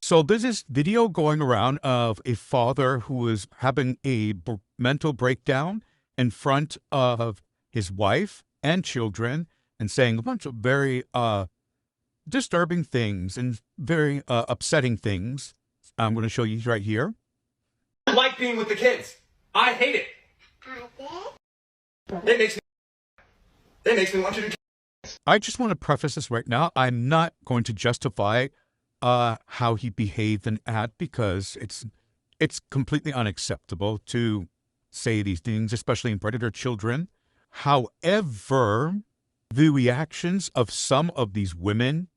So there's this video going around of a father who is having a mental breakdown in front of his wife and children and saying a bunch of very disturbing things and very upsetting things. I'm going to show you right here. I like being with the kids. I hate it. It makes me want you to. I just want to preface this right now. I'm not going to justify how he behaved and act, because it's completely unacceptable to say these things, especially in predator children. However, the reactions of some of these women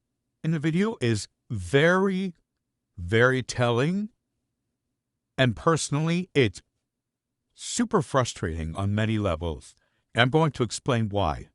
in the video is very, very telling. And personally, it's super frustrating on many levels. And I'm going to explain why.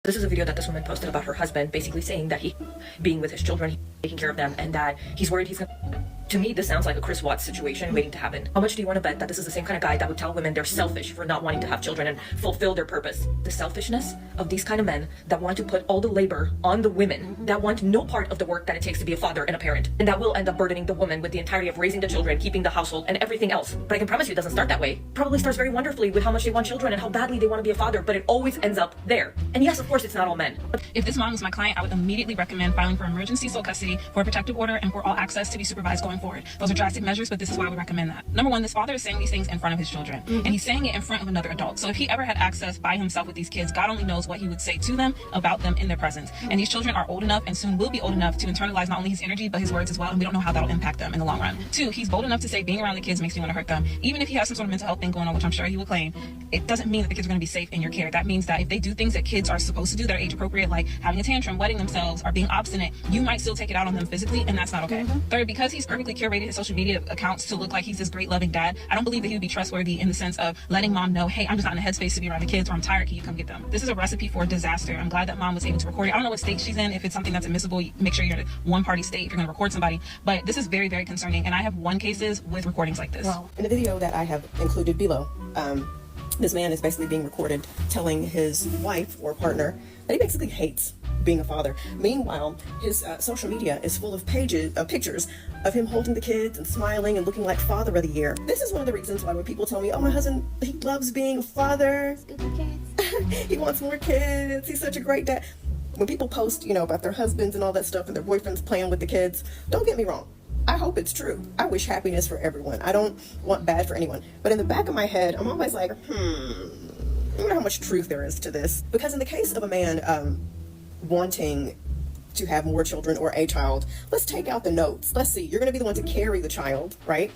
This is a video that this woman posted about her husband, basically saying that he being with his children, taking care of them, and that he's worried he's gonna. To me, this sounds like a Chris Watts situation waiting to happen. How much do you want to bet that this is the same kind of guy that would tell women they're selfish for not wanting to have children and fulfill their purpose? The selfishness of these kind of men that want to put all the labor on the women, that want no part of the work that it takes to be a father and a parent, and that will end up burdening the woman with the entirety of raising the children, keeping the household, and everything else. But I can promise you it doesn't start that way. Probably starts very wonderfully with how much they want children and how badly they want to be a father, but it always ends up there. And yes, of course, it's not all men. If this mom was my client, I would immediately recommend filing for emergency sole custody, for a protective order, and for all access to be supervised going forward. Those are drastic measures, but this is why I would recommend that. Number one, this father is saying these things in front of his children, and he's saying it in front of another adult. So if he ever had access by himself with these kids, God only knows what he would say to them about them in their presence. And these children are old enough and soon will be old enough to internalize not only his energy, but his words as well, and we don't know how that'll impact them in the long run. Two, he's bold enough to say being around the kids makes me want to hurt them. Even if he has some sort of mental health thing going on, which I'm sure he will claim, it doesn't mean that the kids are going to be safe in your care. That means that if they do things that kids are supposed to do that are age appropriate, like having a tantrum, wetting themselves, or being obstinate, you might still take it out on them physically, and that's not okay. Third, because he's perfectly curated his social media accounts to look like he's this great loving dad, I don't believe that he would be trustworthy in the sense of letting mom know, hey, I'm just not in the headspace to be around the kids, or I'm tired, can you come get them? This is a recipe for disaster. I'm glad that mom was able to record it. I don't know what state she's in. If it's something that's admissible, make sure you're in a one-party state if you're going to record somebody, but this is very, very concerning, and I have won cases with recordings like this. Well, in the video that I have included below, this man is basically being recorded telling his wife or partner that he basically hates being a father. Meanwhile, his social media is full of pictures of him holding the kids and smiling and looking like father of the year. This is one of the reasons why when people tell me, oh, my husband, he loves being a father. He wants more kids. He's such a great dad. When people post, about their husbands and all that stuff and their boyfriends playing with the kids, don't get me wrong. I hope it's true. I wish happiness for everyone. I don't want bad for anyone. But in the back of my head, I'm always like, I wonder how much truth there is to this. Because in the case of a man wanting to have more children or a child, let's take out the notes. Let's see, you're going to be the one to carry the child, right?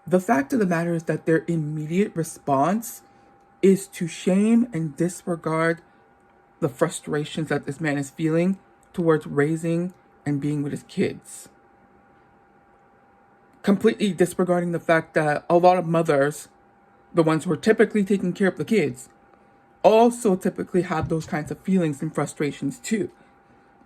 The fact of the matter is that their immediate response is to shame and disregard the frustrations that this man is feeling towards raising and being with his kids. Completely disregarding the fact that a lot of mothers, the ones who are typically taking care of the kids, also typically have those kinds of feelings and frustrations too.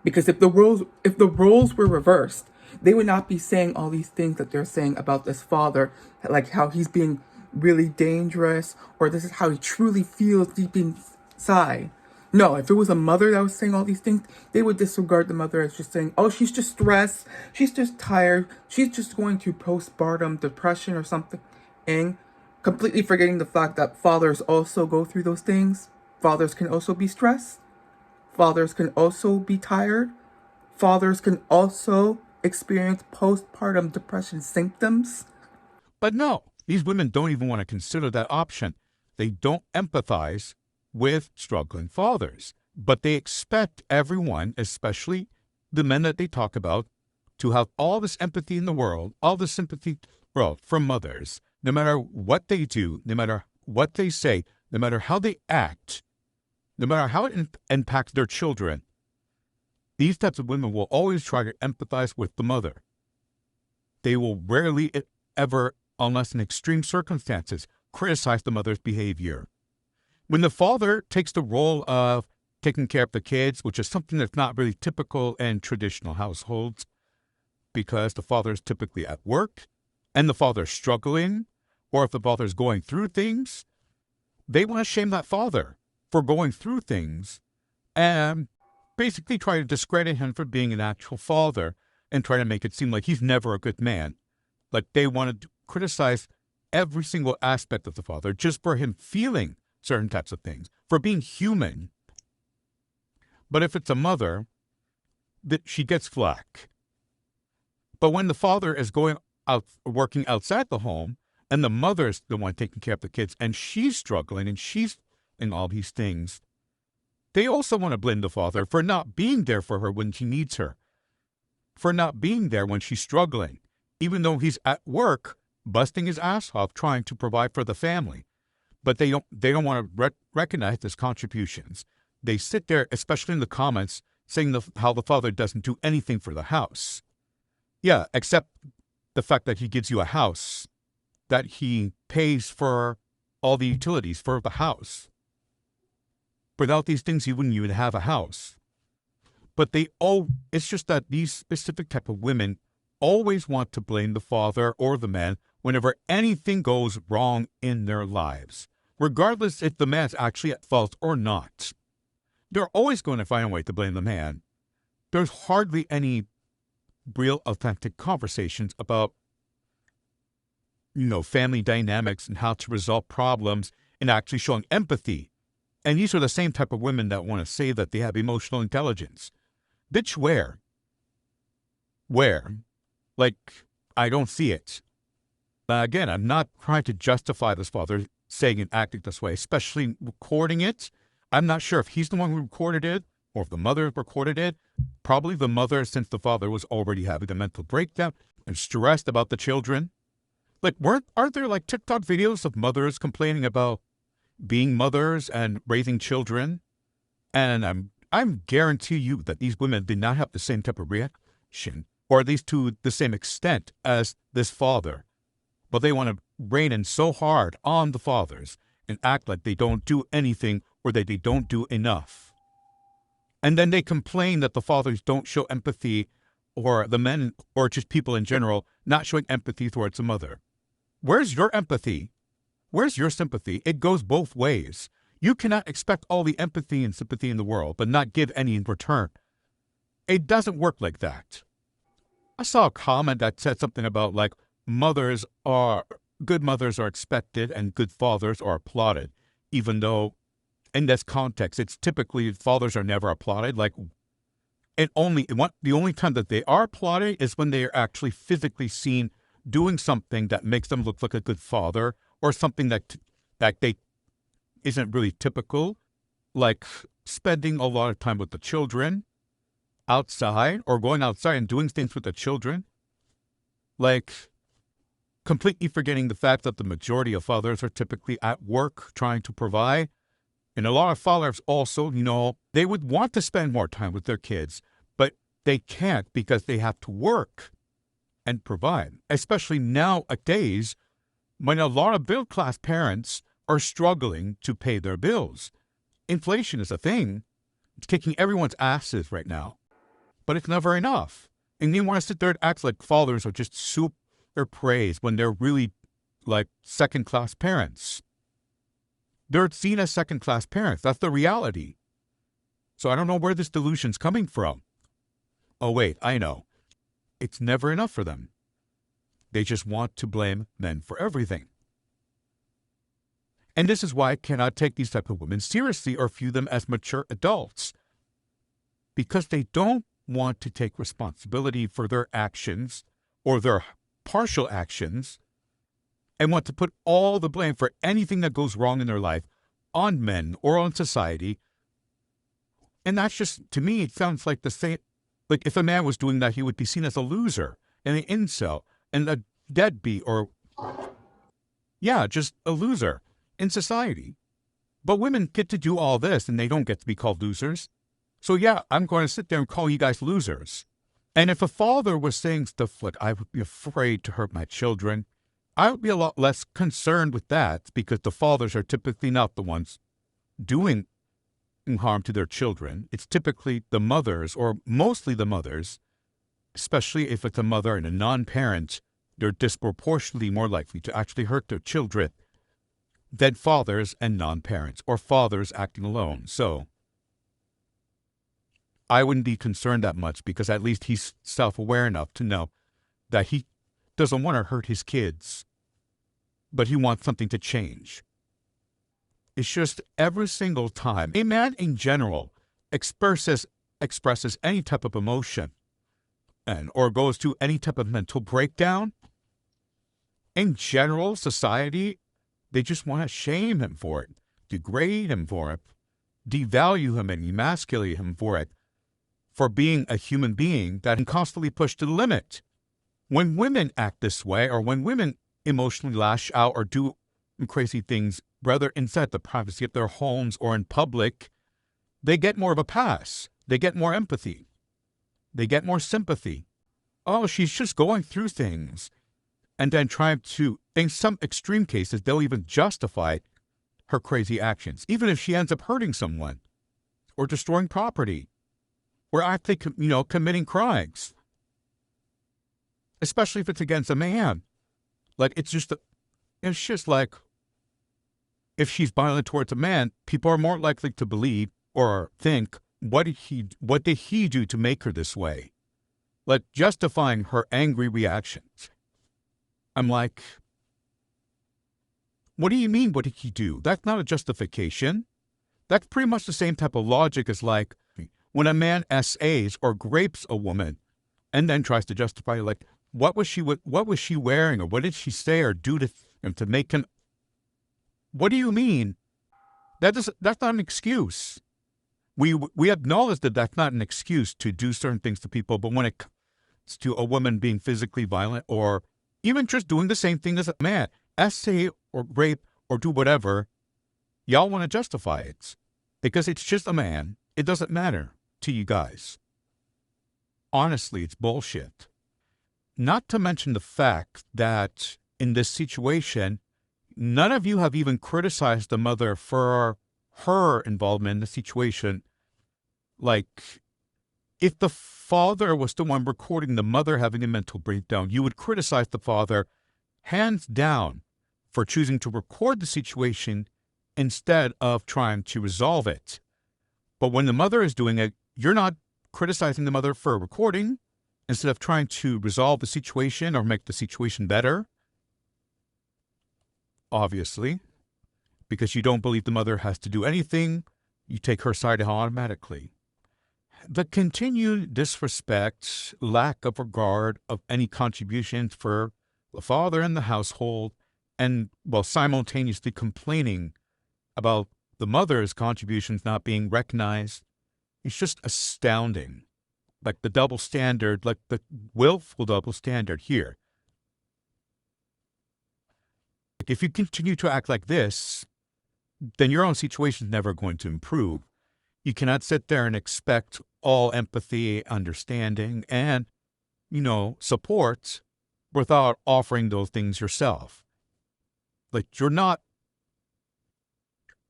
Because if the roles were reversed, they would not be saying all these things that they're saying about this father, like how he's being really dangerous, or this is how he truly feels deep inside. No, if it was a mother that was saying all these things, they would disregard the mother as just saying, oh, she's just stressed, she's just tired, she's just going through postpartum depression or something, and completely forgetting the fact that fathers also go through those things. Fathers can also be stressed. Fathers can also be tired. Fathers can also experience postpartum depression symptoms. But no, these women don't even want to consider that option. They don't empathize with struggling fathers, but they expect everyone, especially the men that they talk about, to have all this empathy in the world, all the sympathy from mothers, no matter what they do, no matter what they say, no matter how they act, no matter how it impacts their children. These types of women will always try to empathize with the mother. They will rarely ever, unless in extreme circumstances, criticize the mother's behavior. When the father takes the role of taking care of the kids, which is something that's not really typical in traditional households, because the father is typically at work and the father's struggling, or if the father's going through things, they want to shame that father for going through things and basically try to discredit him for being an actual father and try to make it seem like he's never a good man. Like they wanted to criticize every single aspect of the father just for him feeling certain types of things, for being human. But if it's a mother, that she gets flack. But when the father is going out working outside the home and the mother's the one taking care of the kids and she's struggling and she's in all these things, they also want to blame the father for not being there for her when she needs her, for not being there when she's struggling, even though he's at work busting his ass off trying to provide for the family. But they don't want to recognize his contributions. They sit there, especially in the comments, saying how the father doesn't do anything for the house. Yeah, except the fact that he gives you a house, that he pays for all the utilities for the house. Without these things, you wouldn't even have a house. But it's just that these specific type of women always want to blame the father or the man whenever anything goes wrong in their lives, regardless if the man's actually at fault or not. They're always going to find a way to blame the man. There's hardly any real authentic conversations about, family dynamics and how to resolve problems and actually showing empathy. And these are the same type of women that want to say that they have emotional intelligence. Bitch, where? Where? Like, I don't see it. Again, I'm not trying to justify this father saying and acting this way, especially recording it. I'm not sure if he's the one who recorded it or if the mother recorded it. Probably the mother, since the father was already having a mental breakdown and stressed about the children. Like, aren't there like TikTok videos of mothers complaining about being mothers and raising children? And I'm guarantee you that these women did not have the same type of reaction, or at least to the same extent as this father. But they want to rein in so hard on the fathers and act like they don't do anything or that they don't do enough. And then they complain that the fathers don't show empathy, or the men, or just people in general, not showing empathy towards the mother. Where's your empathy? Where's your sympathy? It goes both ways. You cannot expect all the empathy and sympathy in the world, but not give any in return. It doesn't work like that. I saw a comment that said something about like good mothers are expected and good fathers are applauded, even though in this context, it's typically fathers are never applauded. Like, the only time that they are applauded is when they are actually physically seen doing something that makes them look like a good father, or something that they isn't really typical, like spending a lot of time with the children outside, or going outside and doing things with the children, like completely forgetting the fact that the majority of fathers are typically at work trying to provide. And a lot of fathers also, they would want to spend more time with their kids, but they can't because they have to work and provide, especially nowadays when a lot of middle-class parents are struggling to pay their bills. Inflation is a thing. It's kicking everyone's asses right now, but it's never enough. And they want to sit there and act like fathers are just super praised when they're really like second-class parents. They're seen as second-class parents. That's the reality. So I don't know where this delusion's coming from. Oh, wait, I know. It's never enough for them. They just want to blame men for everything. And this is why I cannot take these type of women seriously or view them as mature adults. Because they don't want to take responsibility for their actions or their partial actions, and want to put all the blame for anything that goes wrong in their life on men or on society. And that's just, to me, it sounds like the same, like if a man was doing that, he would be seen as a loser and an incel and a deadbeat, or, just a loser in society. But women get to do all this and they don't get to be called losers. So I'm going to sit there and call you guys losers. And if a father was saying stuff like, I would be afraid to hurt my children, I would be a lot less concerned with that, because the fathers are typically not the ones doing harm to their children. It's typically the mothers, or mostly the mothers, especially if it's a mother and a non-parent. They're disproportionately more likely to actually hurt their children than fathers and non-parents, or fathers acting alone. So I wouldn't be concerned that much because at least he's self-aware enough to know that he doesn't want to hurt his kids, but he wants something to change. It's just every single time a man in general expresses any type of emotion or goes through any type of mental breakdown, in general, society, they just want to shame him for it, degrade him for it, devalue him and emasculate him for being a human being that can constantly push to the limit. When women act this way, or when women emotionally lash out or do crazy things, whether inside the privacy of their homes or in public, they get more of a pass. They get more empathy. They get more sympathy. Oh, she's just going through things. And then trying to, in some extreme cases, they'll even justify her crazy actions, even if she ends up hurting someone or destroying property or actually, committing crimes, especially if it's against a man. Like, it's just like, if she's violent towards a man, people are more likely to believe or think, what did he do to make her this way? Like, justifying her angry reactions. I'm like, what do you mean, what did he do? That's not a justification. That's pretty much the same type of logic as like when a man SAs or grapes a woman and then tries to justify, like, what was she wearing, or what did she say or do to make him? What do you mean? That's not an excuse. We acknowledge that that's not an excuse to do certain things to people, but when it comes to a woman being physically violent or even just doing the same thing as a man, SA or rape or do whatever, y'all want to justify it because it's just a man. It doesn't matter to you guys. Honestly, it's bullshit. Not to mention the fact that in this situation, none of you have even criticized the mother for her involvement in the situation. Like, if the father was the one recording the mother having a mental breakdown, you would criticize the father hands down for choosing to record the situation instead of trying to resolve it. But when the mother is doing it, you're not criticizing the mother for recording instead of trying to resolve the situation or make the situation better. Obviously, because you don't believe the mother has to do anything, you take her side automatically. The continued disrespect, lack of regard of any contributions for the father in the household, and while simultaneously complaining about the mother's contributions not being recognized, it's just astounding. Like the double standard, like the willful double standard here. If you continue to act like this, then your own situation is never going to improve. You cannot sit there and expect all empathy, understanding, and, support without offering those things yourself. Like, you're not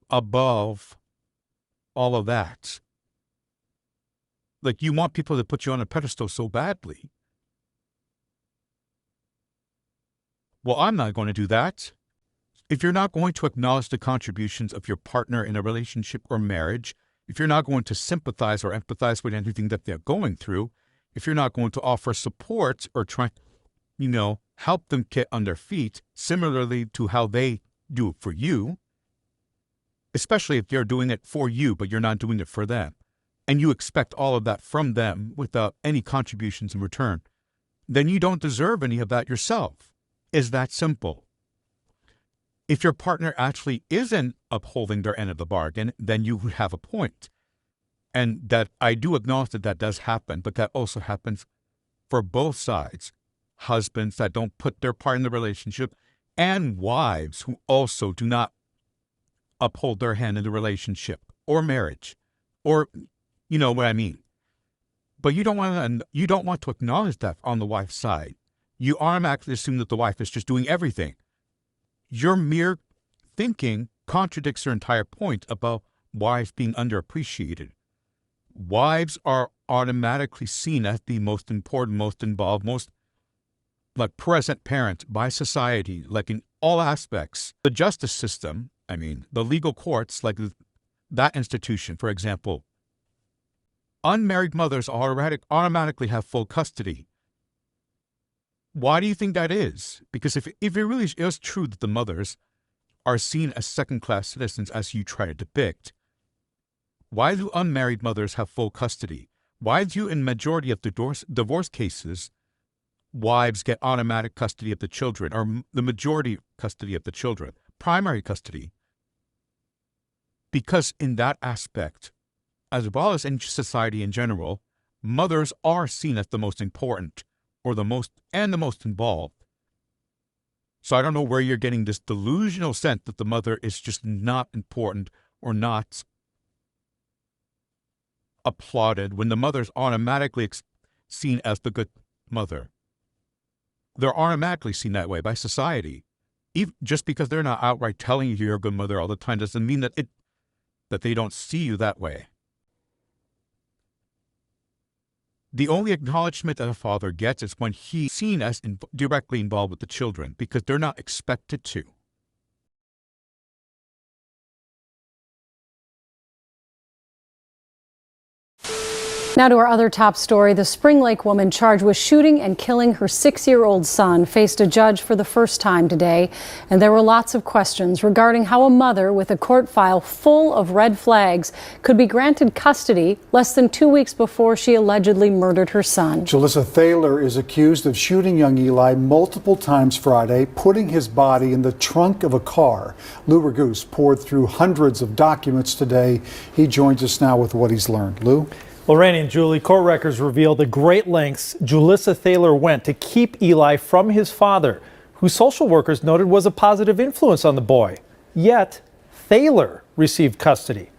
above all of that. Like, you want people to put you on a pedestal so badly. Well, I'm not going to do that. If you're not going to acknowledge the contributions of your partner in a relationship or marriage, if you're not going to sympathize or empathize with anything that they're going through, if you're not going to offer support or try, help them get on their feet, similarly to how they do it for you, especially if they're doing it for you, but you're not doing it for them, and you expect all of that from them without any contributions in return, then you don't deserve any of that yourself. It's that simple. If your partner actually isn't upholding their end of the bargain, then you would have a point. And that I do acknowledge that does happen, but that also happens for both sides. Husbands that don't put their part in the relationship, and wives who also do not uphold their hand in the relationship or marriage, or you know what I mean. But you don't want to acknowledge that on the wife's side. You automatically assume that the wife is just doing everything. Your mere thinking contradicts your entire point about wives being underappreciated. Wives are automatically seen as the most important, most involved, most present parent by society, like in all aspects. The justice system, the legal courts, like that institution, for example, unmarried mothers automatically have full custody. Why do you think that is? Because if it really is true that the mothers are seen as second-class citizens, as you try to depict, why do unmarried mothers have full custody? Why do, in majority of divorce cases, wives get automatic custody of the children, or the majority custody of the children, primary custody? Because in that aspect, as well as in society in general, mothers are seen as the most important, or the most involved. So I don't know where you're getting this delusional sense that the mother is just not important or not applauded, when the mother's automatically seen as the good mother. They're automatically seen that way by society. Even just because they're not outright telling you you're a good mother all the time doesn't mean that they don't see you that way. The only acknowledgement that a father gets is when he's seen as directly involved with the children, because they're not expected to. Now to our other top story. The Spring Lake woman charged with shooting and killing her 6-year-old son faced a judge for the first time today. And there were lots of questions regarding how a mother with a court file full of red flags could be granted custody less than 2 weeks before she allegedly murdered her son. Julissa Thaler is accused of shooting young Eli multiple times Friday, putting his body in the trunk of a car. Lou Raguse poured through hundreds of documents today. He joins us now with what he's learned. Lou? Well, Randy and Julie, court records reveal the great lengths Julissa Thaler went to keep Eli from his father, who social workers noted was a positive influence on the boy. Yet, Thaler received custody.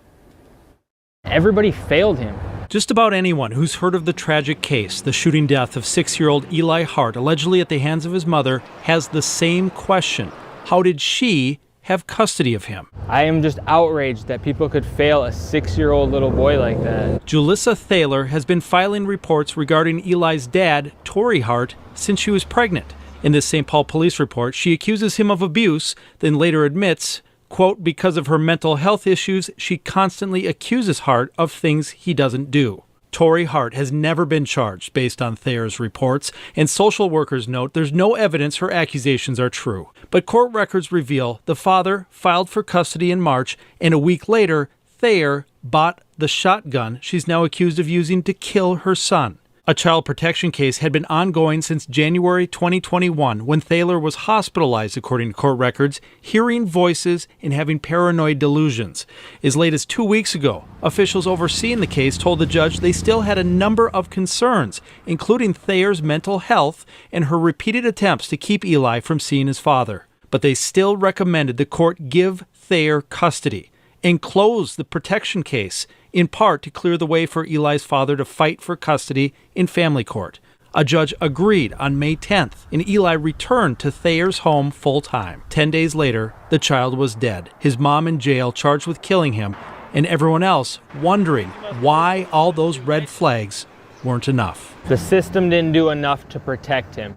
Everybody failed him. Just about anyone who's heard of the tragic case, the shooting death of 6-year-old Eli Hart, allegedly at the hands of his mother, has the same question. How did she have custody of him? I am just outraged that people could fail a 6-year-old little boy like that. Julissa Thaler has been filing reports regarding Eli's dad, Tory Hart, since she was pregnant. In this St. Paul police report, she accuses him of abuse, then later admits, quote, because of her mental health issues, she constantly accuses Hart of things he doesn't do. Tory Hart has never been charged based on Thayer's reports, and social workers note there's no evidence her accusations are true. But court records reveal the father filed for custody in March, and a week later, Thayer bought the shotgun she's now accused of using to kill her son. A child protection case had been ongoing since January 2021, when Thaler was hospitalized, according to court records, hearing voices and having paranoid delusions. As late as 2 weeks ago, officials overseeing the case told the judge they still had a number of concerns, including Thayer's mental health and her repeated attempts to keep Eli from seeing his father. But they still recommended the court give Thayer custody and close the protection case, in part to clear the way for Eli's father to fight for custody in family court. A judge agreed on May 10th, and Eli returned to Thayer's home full-time. 10 days later, the child was dead, his mom in jail charged with killing him, and everyone else wondering why all those red flags weren't enough. The system didn't do enough to protect him.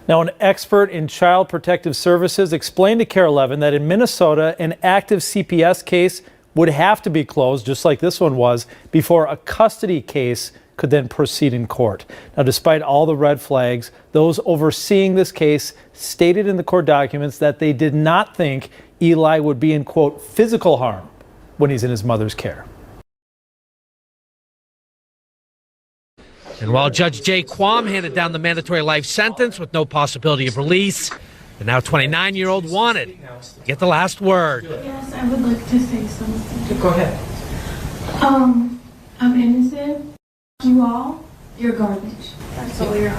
Now, an expert in child protective services explained to KARE 11 that in Minnesota, an active CPS case would have to be closed, just like this one was, before a custody case could then proceed in court. Now, despite all the red flags, those overseeing this case stated in the court documents that they did not think Eli would be in, quote, physical harm when he's in his mother's care. And while Judge Jay Quam handed down the mandatory life sentence with no possibility of release, the now 29-year-old wanted to get the last word. Yes, I would like to say something. Go ahead. I'm innocent. You all, you're garbage. That's all you're.